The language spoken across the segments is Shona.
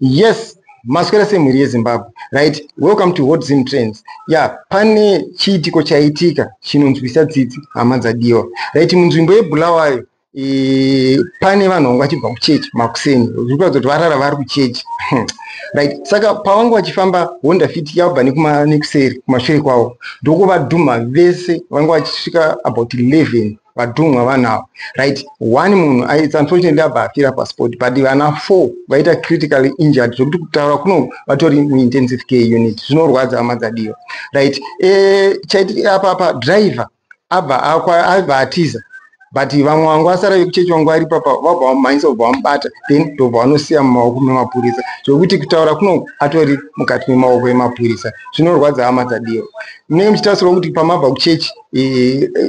Yes, maswera semhuri yeZimbabwe, right? Welcome to Hot Zim Trends. Yeah, pane chiitiko chaitika chinonzwisa tsitsi hama dzadiwa. Right, munzvimbo yeBulawayo pane vanhu vanga vachibva kuchechi makuseni, zvirikuratidza kuti varara vari kuchechi. Right, saka pavanga vachifamba Honda Fit yabva nekuseri kumashure kwavo, ndoko vadhuma vese vanga vachisvika about 11 vadhumwa vanavo. Right, one munhu unfortunately abva afira pasport, but vana 4 vaita critically injured zvokuti kutaura kuno vatori muintensive care unit. Zvinorwadza hama dzadiwa. Right, chaitika apa driver abva atiza, but vamwe vanga vasara vekuchechi vanga vari papa vabva vamhanyisa kubva vamubata, then ndobva vanosiya mumaoko memapurisa, zvokuti kutaura kuno atori mukati memaoko emapurisa. Zvinorwadza hama dzadiwa. Munenge muchitasura kuti pamabva kuchechi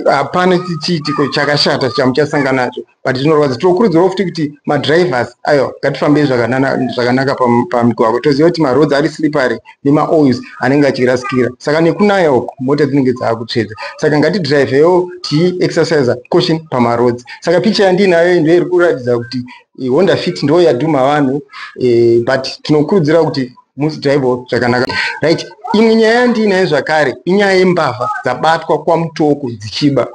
hapana chiitiko chakashata chamuchasangana nacho, but zvinorwadza. Tinokurudzirwa futi kuti madrivers aiwa ngatifambei zvakanaka pamigwagwa. Toziva kuti maroads ari slippery nemaoils anenge achirasikira, saka nekunaya uku mota dzinenge dzaakutsvedza. Saka ngatidrivewo tichiexercise caution pamaroads. Saka picha yandinayo ndo iri kuratidza kuti Honda Fit ndo yadhuma vanhu, but tinokurudzira kuti musidrivewo zvakanaka. Right, imwe nyaya yandinayo zvakare inyaya yembavha dzabatwa kwamutoko dzichiba.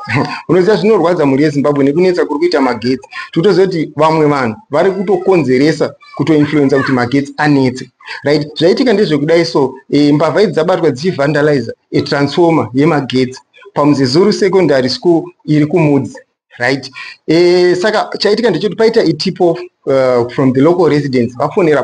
Unoziva zvinorwadza mhuri yeZimbabwe nekunetsa kuri kuita magetsi. Tinotoziva kuti vamwe vanhu vari kutokonzeresa kutoinfluenza kuti magetsi anetse. Right, zvaitika ndezvekudai so mbavha idzi dzabatwa dzichivandaliza transformer yemagetsi paMuzezuru Secondary School iri kuMudzi. Right, saka chaitika ndechoti paita tip off from the local residents, vafonera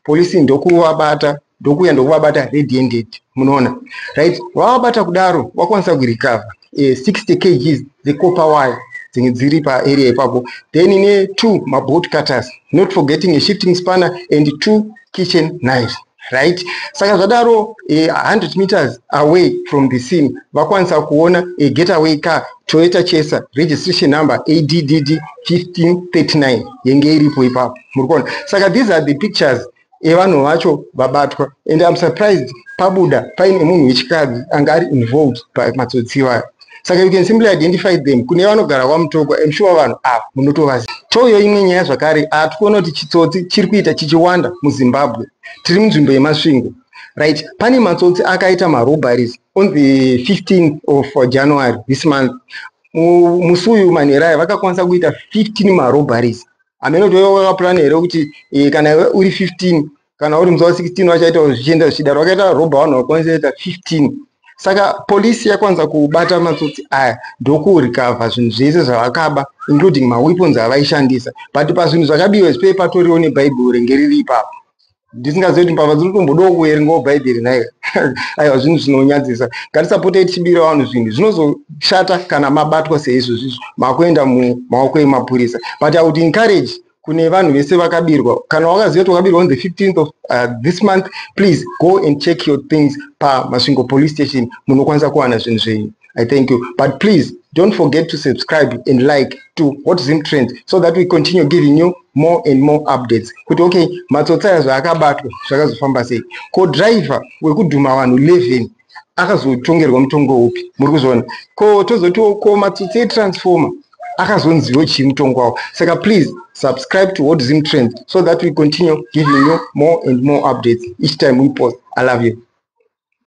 polisi ndokuvabata, ndokuya ndokuvabata red handed. Munoona, right, vavabata kudaro vakwanisa kurecover 60 kgs copper wire dzinenge dziri paarea ipapo, then ne 2 mabolt cutters, not forgetting a shifting spanner and 2 kitchen knives. Right, saka zvadaro 100 meters away from the scene vakwanisa kuona a getaway car Toyota Chaser registration number ADDD 1539 yenge iripo ipapo. Murikuona, saka these are the pictures evanhu vacho vabatwa, and I'm surprised pabuda paine munhu wechikadzi anga ari involved pamatsotsi iwayo. Saka you can simply identify them. Kune vanogara kwamutoko, I'm sure vanhu munotovaziva. Toyo imwe nyaya zvakare atikuona kuti chitsotsi chiri kuita chichiwanda muZimbabwe. Tiri munzvimbo yemasvingo. Right, pane matsotsi akaita marobberies on the 15th of January this month. Musi uyu manherai vakakwanisa kuita 15 marobberies. Amene toyo wakapurana here kuti kana uri 15 kana uri musi wa 16 vachaita zvichienda zvichidaro, vakaita robha vanhu vakwanisa kuita 15. Saka polisi yakwanisa kubata matsotsi aya ndokurecover zvinhu zvese zvavakaba, including maweapons avaishandisa, but pazvinhu zvakabiwa zvipe patoriwo nebhaibheri renge riri ipapo. Ndisingazivi kuti mbavha dziri kutombodawo kuerengawo bhaibheri nayo. Aiwa, zvinhu zvinonyadzisa. Ngatisapotei tichibira vanhu zvinhu zvinozoshata kana mabatwa seizvozvo makuenda mumaoko emapurisa. But I would encourage kune vanhu vese vakabirwa, kana wakaziva kuti wakabirwa on the 15th of this month, please go and check your things paMasvingo police station. Munokwanisa kuwana zvinhu zvenyu. I thank you, but please don't forget to subscribe and like to Hot Zim Trends so that we continue giving you more and more updates. Kuti okay, matsotsi aya zvaakabatwa zvakazofamba sei, ko driver wekudhuma vanhu 11 akazotongerwa mutongo upi? Muri kuzviona, ko tozotiwo ko matsotsi etransformer akazonziwo chii mutongo wavo. Saka please subscribe to Hot Zim Trends so that we continue giving you more and more updates each time we post. I love you.